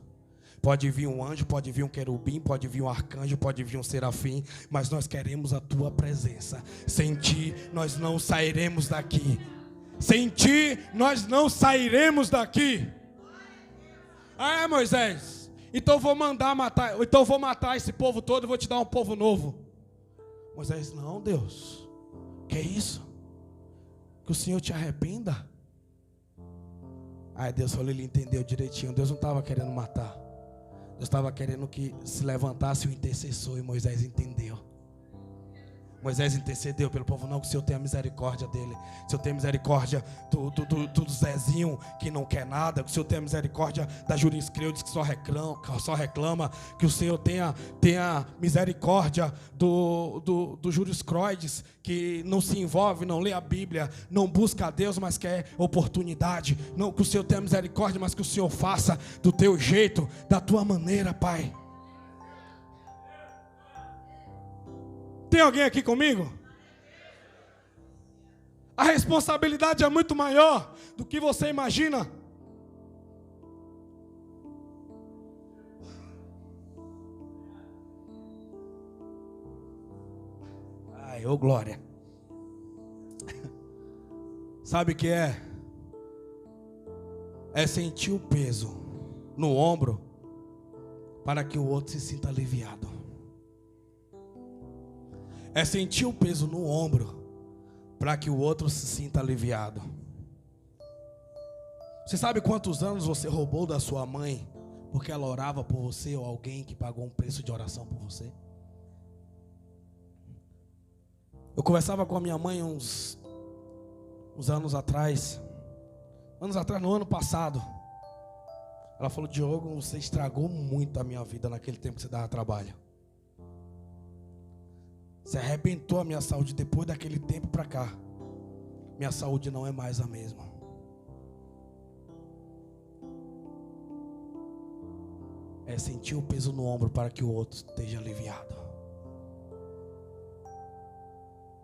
Pode vir um anjo, pode vir um querubim, pode vir um arcanjo, pode vir um serafim, mas nós queremos a tua presença. Sem ti nós não sairemos daqui. Sem ti nós não sairemos daqui. Moisés, então eu vou matar esse povo todo e vou te dar um povo novo. Moisés: não, Deus, que é isso? Que o Senhor te arrependa? Deus falou, ele entendeu direitinho. Deus não estava querendo matar. Deus estava querendo que se levantasse o intercessor, e Moisés entendeu. Moisés intercedeu pelo povo. Não, que o Senhor tenha misericórdia dele. Que o Senhor tenha misericórdia do Zezinho, que não quer nada. Que o Senhor tenha misericórdia da Juris Creudes, que só reclama. Que o Senhor tenha misericórdia do Juris Croides, que não se envolve, não lê a Bíblia, não busca a Deus, mas quer oportunidade. Não, que o Senhor tenha misericórdia, mas que o Senhor faça do teu jeito, da tua maneira, Pai. Tem alguém aqui comigo? A responsabilidade é muito maior do que você imagina. Ô glória. Sabe o que é? É sentir o peso no ombro para que o outro se sinta aliviado. É sentir o peso no ombro para que o outro se sinta aliviado. Você sabe quantos anos você roubou da sua mãe porque ela orava por você, ou alguém que pagou um preço de oração por você? Eu conversava com a minha mãe uns anos atrás. No ano passado. Ela falou: Diogo, você estragou muito a minha vida naquele tempo que você dava trabalho. Você arrebentou a minha saúde depois daquele tempo para cá. Minha saúde não é mais a mesma. É sentir o peso no ombro para que o outro esteja aliviado.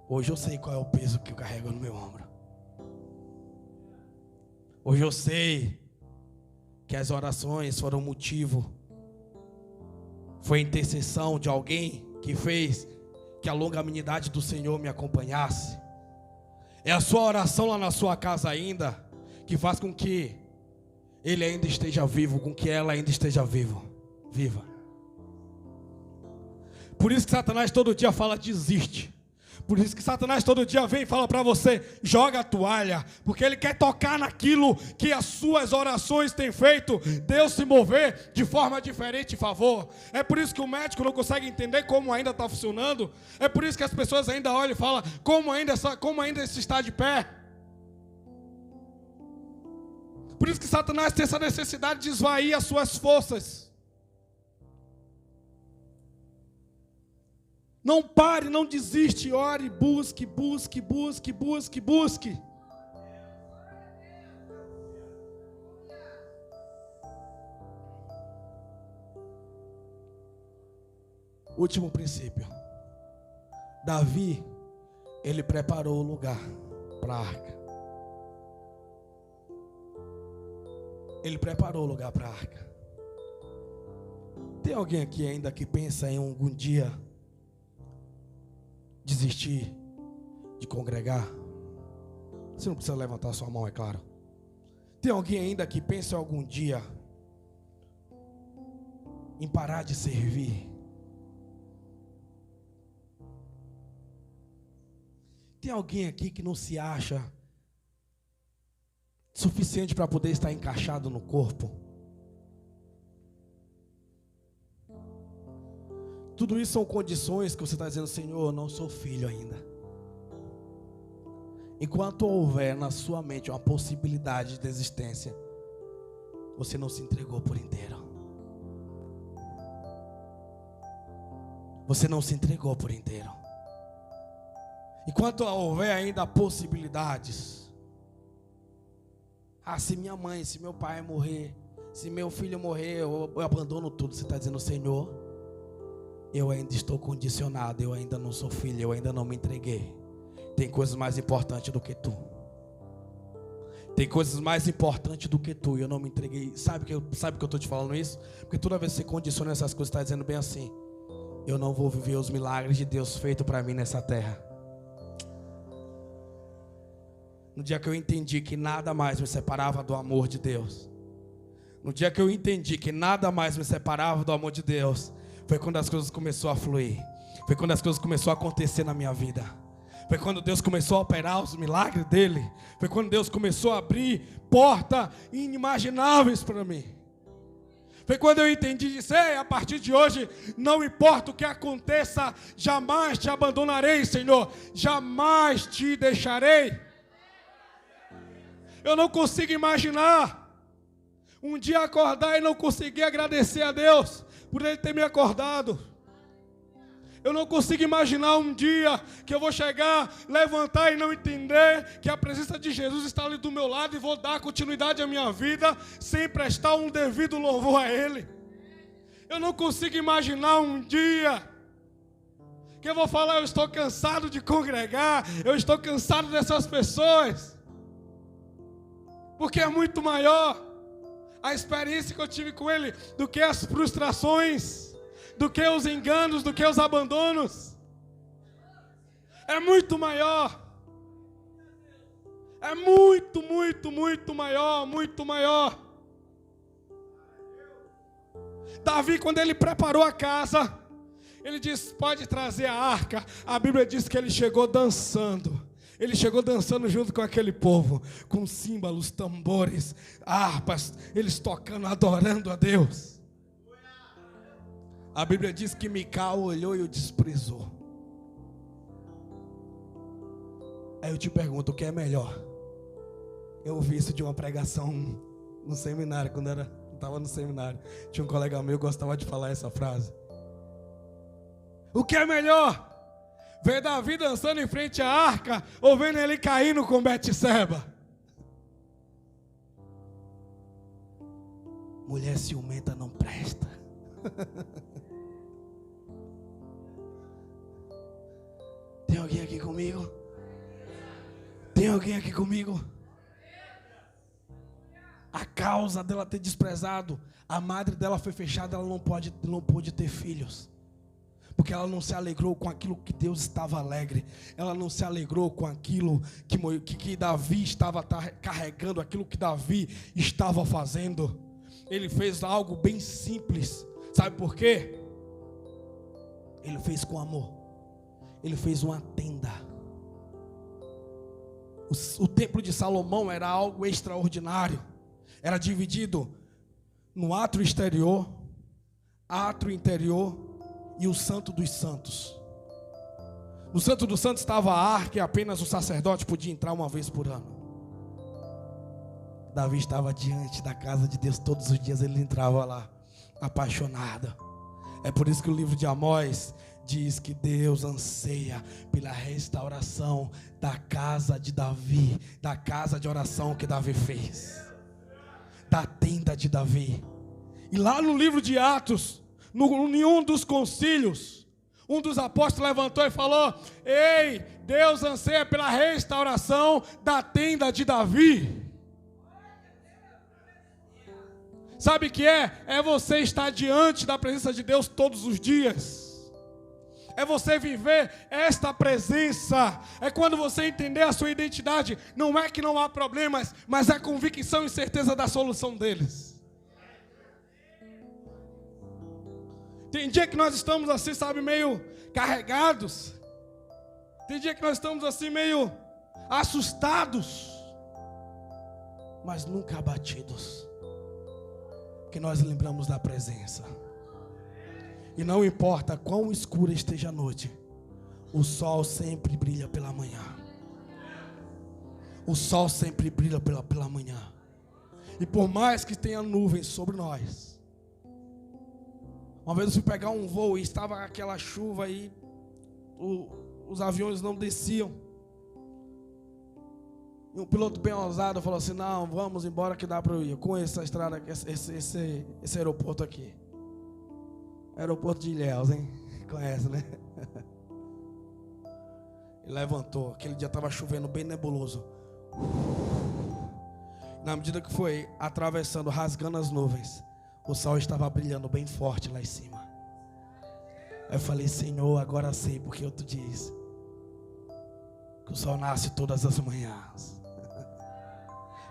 Hoje eu sei qual é o peso que eu carrego no meu ombro. Hoje eu sei que as orações foram motivo. Foi a intercessão de alguém que fez que a longanimidade do Senhor me acompanhasse. É a sua oração lá na sua casa ainda que faz com que ele ainda esteja vivo, com que ela ainda esteja viva. Por isso que Satanás todo dia fala: desiste. Por isso que Satanás todo dia vem e fala para você: joga a toalha. Porque ele quer tocar naquilo que as suas orações têm feito Deus se mover de forma diferente em favor. É por isso que o médico não consegue entender como ainda está funcionando. É por isso que as pessoas ainda olham e falam: como ainda se está de pé. Por isso que Satanás tem essa necessidade de esvair as suas forças. Não pare, não desiste, ore, busque. Último princípio. Davi, ele preparou o lugar para a arca. Ele preparou o lugar para a arca. Tem alguém aqui ainda que pensa em algum dia desistir de congregar? Você não precisa levantar sua mão, é claro. Tem alguém ainda que pensa algum dia em parar de servir? Tem alguém aqui que não se acha suficiente para poder estar encaixado no corpo? Tudo isso são condições que você está dizendo: Senhor, eu não sou filho ainda. Enquanto houver na sua mente uma possibilidade de desistência, você não se entregou por inteiro. Você não se entregou por inteiro. Enquanto houver ainda possibilidades, se minha mãe, se meu pai morrer, se meu filho morrer, eu abandono tudo. Você está dizendo: Senhor, eu ainda estou condicionado, eu ainda não sou filho, eu ainda não me entreguei. Tem coisas mais importantes do que tu. Tem coisas mais importantes do que tu, e eu não me entreguei. Sabe que eu estou te falando isso? Porque toda vez que você condiciona essas coisas, você está dizendo bem assim: eu não vou viver os milagres de Deus feitos para mim nessa terra. No dia que eu entendi que nada mais me separava do amor de Deus, no dia que eu entendi que nada mais me separava do amor de Deus, foi quando as coisas começaram a fluir. Foi quando as coisas começaram a acontecer na minha vida. Foi quando Deus começou a operar os milagres dele. Foi quando Deus começou a abrir portas inimagináveis para mim. Foi quando eu entendi e disse: a partir de hoje, não importa o que aconteça, jamais te abandonarei, Senhor. Jamais te deixarei. Eu não consigo imaginar um dia acordar e não conseguir agradecer a Deus por Ele ter me acordado. Eu não consigo imaginar um dia que eu vou chegar, levantar e não entender que a presença de Jesus está ali do meu lado e vou dar continuidade à minha vida sem prestar um devido louvor a Ele. Eu não consigo imaginar um dia que eu vou falar: eu estou cansado de congregar, eu estou cansado dessas pessoas. Porque é muito maior a experiência que eu tive com Ele do que as frustrações, do que os enganos, do que os abandonos. É muito maior. É muito maior. Davi, quando ele preparou a casa, ele disse: pode trazer a arca. A Bíblia diz que ele chegou dançando. Ele chegou dançando junto com aquele povo, com símbolos, tambores, harpas, eles tocando, adorando a Deus. A Bíblia diz que Mical olhou e o desprezou. Aí eu te pergunto, o que é melhor? Eu ouvi isso de uma pregação no seminário, quando eu estava no seminário. Tinha um colega meu que gostava de falar essa frase. O que é melhor? Ver Davi dançando em frente à arca ou vendo ele caindo com Betseba? Mulher ciumenta não presta. Tem alguém aqui comigo? Tem alguém aqui comigo? A causa dela ter desprezado, a madre dela foi fechada, ela não pôde ter filhos. Porque ela não se alegrou com aquilo que Deus estava alegre. Ela não se alegrou com aquilo que Davi estava carregando, aquilo que Davi estava fazendo. Ele fez algo bem simples. Sabe por quê? Ele fez com amor. Ele fez uma tenda. O templo de Salomão era algo extraordinário. Era dividido no átrio exterior, átrio interior e o Santo dos Santos. No Santo dos Santos estava a arca e apenas o sacerdote podia entrar uma vez por ano. Davi estava diante da casa de Deus todos os dias, ele entrava lá, apaixonado. É por isso que o livro de Amós diz que Deus anseia pela restauração da casa de Davi, da casa de oração que Davi fez, da tenda de Davi. E lá no livro de Atos, em um dos concílios, um dos apóstolos levantou e falou: ei, Deus anseia pela restauração da tenda de Davi. Sabe o que é? É você estar diante da presença de Deus todos os dias. É você viver esta presença. É quando você entender a sua identidade. Não é que não há problemas, mas é convicção e certeza da solução deles. Tem dia que nós estamos assim, sabe, meio carregados. Tem dia que nós estamos assim, meio assustados, mas nunca abatidos. Porque nós lembramos da presença. E não importa quão escura esteja a noite, o sol sempre brilha pela manhã. O sol sempre brilha pela manhã. E por mais que tenha nuvens sobre nós. Uma vez eu fui pegar um voo e estava aquela chuva aí, os aviões não desciam. E um piloto bem ousado falou assim: não, vamos embora que dá para eu ir. Eu conheço essa estrada, esse aeroporto aqui. Aeroporto de Ilhéus, hein? Conhece, né? Ele levantou. Aquele dia estava chovendo bem nebuloso. Na medida que foi atravessando, rasgando as nuvens, o sol estava brilhando bem forte lá em cima. Aí eu falei: Senhor, agora sei porque tu diz que o sol nasce todas as manhãs.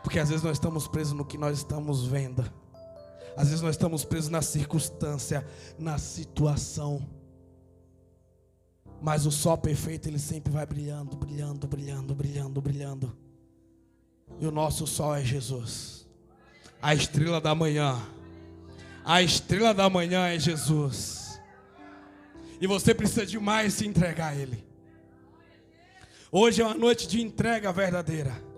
Porque às vezes nós estamos presos no que nós estamos vendo. Às vezes nós estamos presos na circunstância, na situação. Mas o sol perfeito, ele sempre vai brilhando, brilhando, brilhando, brilhando, brilhando. E o nosso sol é Jesus. A estrela da manhã. A estrela da manhã é Jesus. E você precisa demais se entregar a Ele. Hoje é uma noite de entrega verdadeira.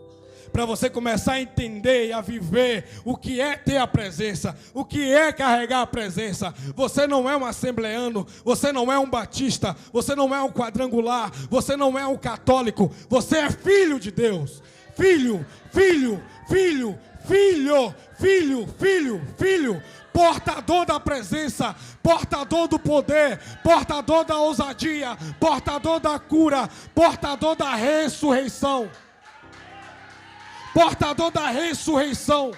Para você começar a entender e a viver o que é ter a presença, o que é carregar a presença. Você não é um assembleano, você não é um batista, você não é um quadrangular, você não é um católico, você é filho de Deus. Filho, filho, filho, filho, filho, filho, filho. Portador da presença, portador do poder, portador da ousadia, portador da cura, portador da ressurreição. Portador da ressurreição.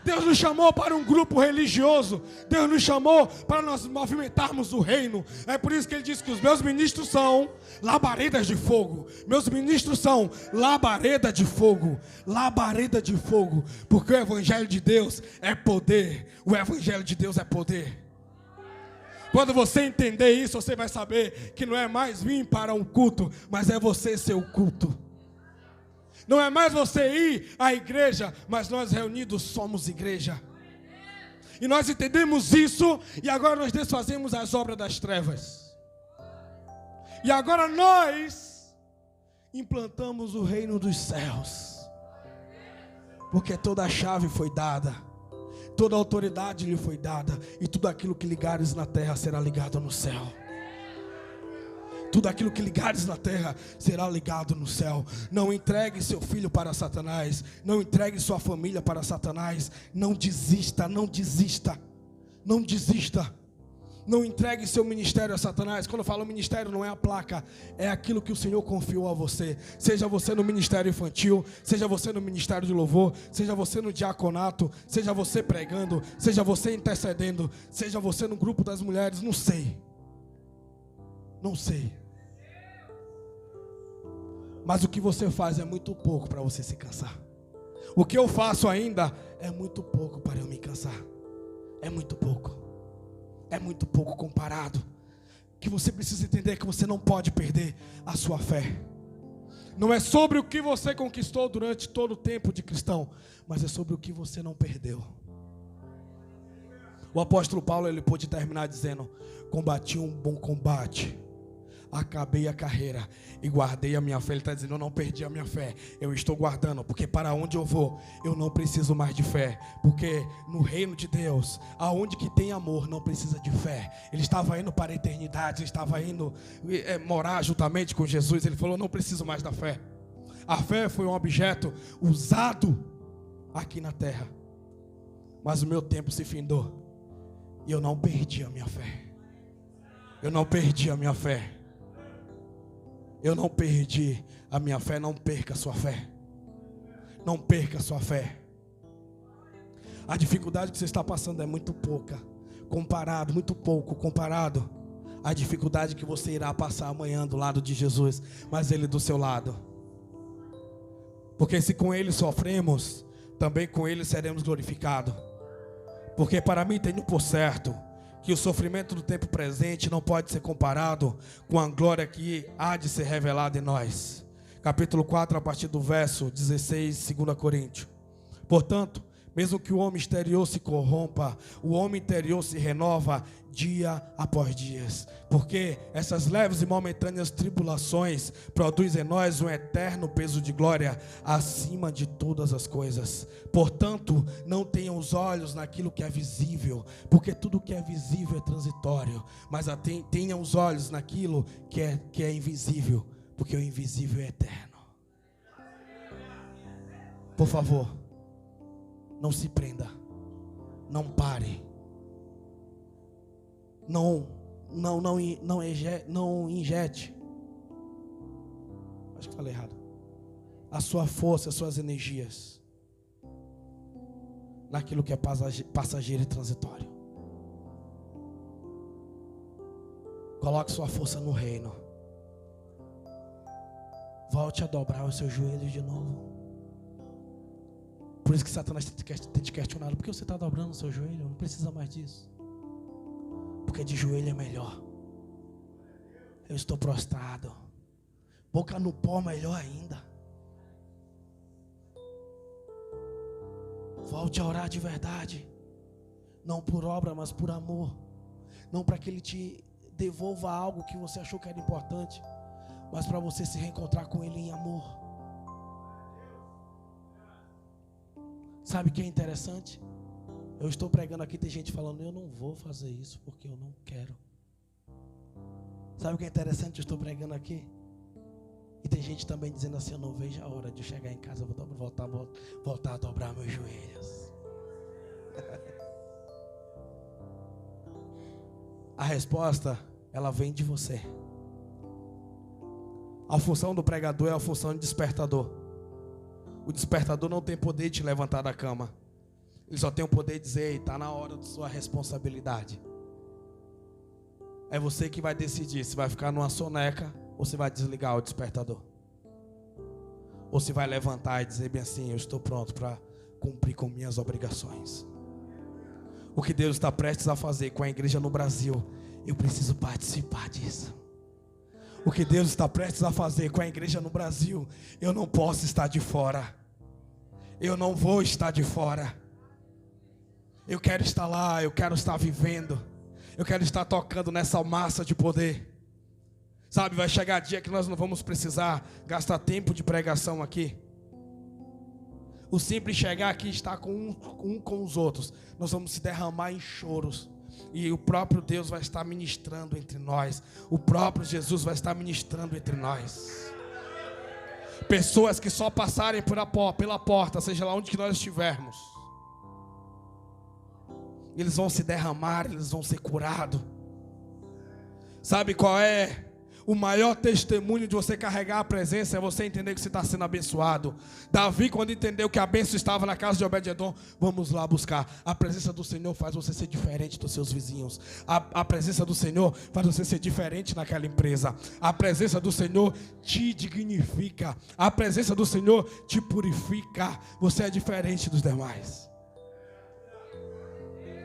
Deus nos chamou para um grupo religioso. Deus nos chamou para nós movimentarmos o reino. É por isso que Ele diz que os meus ministros são labaredas de fogo. Meus ministros são labareda de fogo. Labareda de fogo. Porque o Evangelho de Deus é poder. O Evangelho de Deus é poder. Quando você entender isso, você vai saber que não é mais vir para um culto, mas é você ser o culto. Não é mais você ir à igreja, mas nós reunidos somos igreja. E nós entendemos isso, e agora nós desfazemos as obras das trevas. E agora nós implantamos o reino dos céus. Porque toda a chave foi dada, toda a autoridade lhe foi dada, e tudo aquilo que ligares na terra será ligado no céu. Tudo aquilo que ligares na terra será ligado no céu. Não entregue seu filho para Satanás. Não entregue sua família para Satanás. Não desista, não desista. Não desista. Não entregue seu ministério a Satanás. Quando eu falo ministério, não é a placa, é aquilo que o Senhor confiou a você. Seja você no ministério infantil, seja você no ministério de louvor, seja você no diaconato, seja você pregando, seja você intercedendo, seja você no grupo das mulheres, não sei. Não sei. Mas o que você faz é muito pouco para você se cansar. O que eu faço ainda é muito pouco para eu me cansar. É muito pouco. É muito pouco comparado. Que você precisa entender que você não pode perder a sua fé. Não é sobre o que você conquistou durante todo o tempo de cristão, mas é sobre o que você não perdeu. O apóstolo Paulo, ele pôde terminar dizendo: combati um bom combate, acabei a carreira e guardei a minha fé. Ele está dizendo: eu não perdi a minha fé, eu estou guardando, porque para onde eu vou, eu não preciso mais de fé, porque no reino de Deus, aonde que tem amor, não precisa de fé. Ele estava indo para a eternidade, ele estava indo morar juntamente com Jesus. Ele falou: não preciso mais da fé. A fé foi um objeto usado aqui na terra, mas o meu tempo se findou e eu não perdi a minha fé. Eu não perdi a minha fé. Eu não perdi a minha fé. Não perca a sua fé. Não perca a sua fé. A dificuldade que você está passando é muito pouca comparado, muito pouco comparado à dificuldade que você irá passar amanhã do lado de Jesus, mas Ele do seu lado. Porque se com Ele sofremos, também com Ele seremos glorificados. Porque para mim tenho por certo que o sofrimento do tempo presente não pode ser comparado com a glória que há de ser revelada em nós. Capítulo 4, a partir do verso 16, 2 Coríntios. Portanto, mesmo que o homem exterior se corrompa, o homem interior se renova dia após dia. Porque essas leves e momentâneas tribulações produzem em nós um eterno peso de glória acima de todas as coisas. Portanto, não tenham os olhos naquilo que é visível, porque tudo que é visível é transitório. Mas tenham os olhos naquilo que é invisível, porque o invisível é eterno. Por favor, não se prenda, não pare, não injete, acho que falei errado, a sua força, as suas energias naquilo que é passageiro e transitório. Coloque sua força no reino. Volte a dobrar os seus joelhos de novo. Por isso que Satanás tem te questionado: por que você está dobrando o seu joelho? Não precisa mais disso. Porque de joelho é melhor. Eu estou prostrado. Boca no pó, melhor ainda. Volte a orar de verdade. Não por obra, mas por amor. Não para que Ele te devolva algo que você achou que era importante, mas para você se reencontrar com Ele em amor. Sabe o que é interessante? Eu estou pregando aqui, tem gente falando: eu não vou fazer isso porque eu não quero. Sabe o que é interessante? Eu estou pregando aqui e tem gente também dizendo assim: eu não vejo a hora de eu chegar em casa, eu vou voltar a dobrar meus joelhos. A resposta, ela vem de você. A função do pregador é a função de despertador. O despertador não tem poder de te levantar da cama. Ele só tem o poder de dizer: está na hora da sua responsabilidade. É você que vai decidir se vai ficar numa soneca ou se vai desligar o despertador. Ou se vai levantar e dizer bem assim: eu estou pronto para cumprir com minhas obrigações. O que Deus está prestes a fazer com a igreja no Brasil, eu preciso participar disso. O que Deus está prestes a fazer com a igreja no Brasil, eu não posso estar de fora. Eu não vou estar de fora. Eu quero estar lá, eu quero estar vivendo. Eu quero estar tocando nessa massa de poder. Sabe, vai chegar dia que nós não vamos precisar gastar tempo de pregação aqui. O simples chegar aqui e estar com com os outros, nós vamos se derramar em choros. E o próprio Deus vai estar ministrando entre nós. O próprio Jesus vai estar ministrando entre nós. Pessoas que só passarem pela porta, seja lá onde que nós estivermos, eles vão se derramar, eles vão ser curados. Sabe qual é o maior testemunho de você carregar a presença? É você entender que você está sendo abençoado. Davi, quando entendeu que a bênção estava na casa de Obed-edom, vamos lá buscar. A presença do Senhor faz você ser diferente dos seus vizinhos. A presença do Senhor faz você ser diferente naquela empresa. A presença do Senhor te dignifica. A presença do Senhor te purifica. Você é diferente dos demais.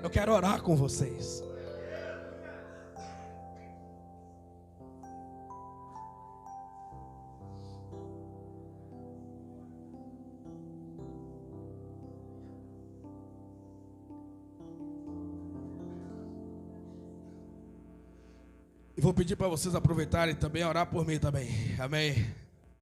Eu quero orar com vocês. E vou pedir para vocês aproveitarem também, orar por mim também. Amém.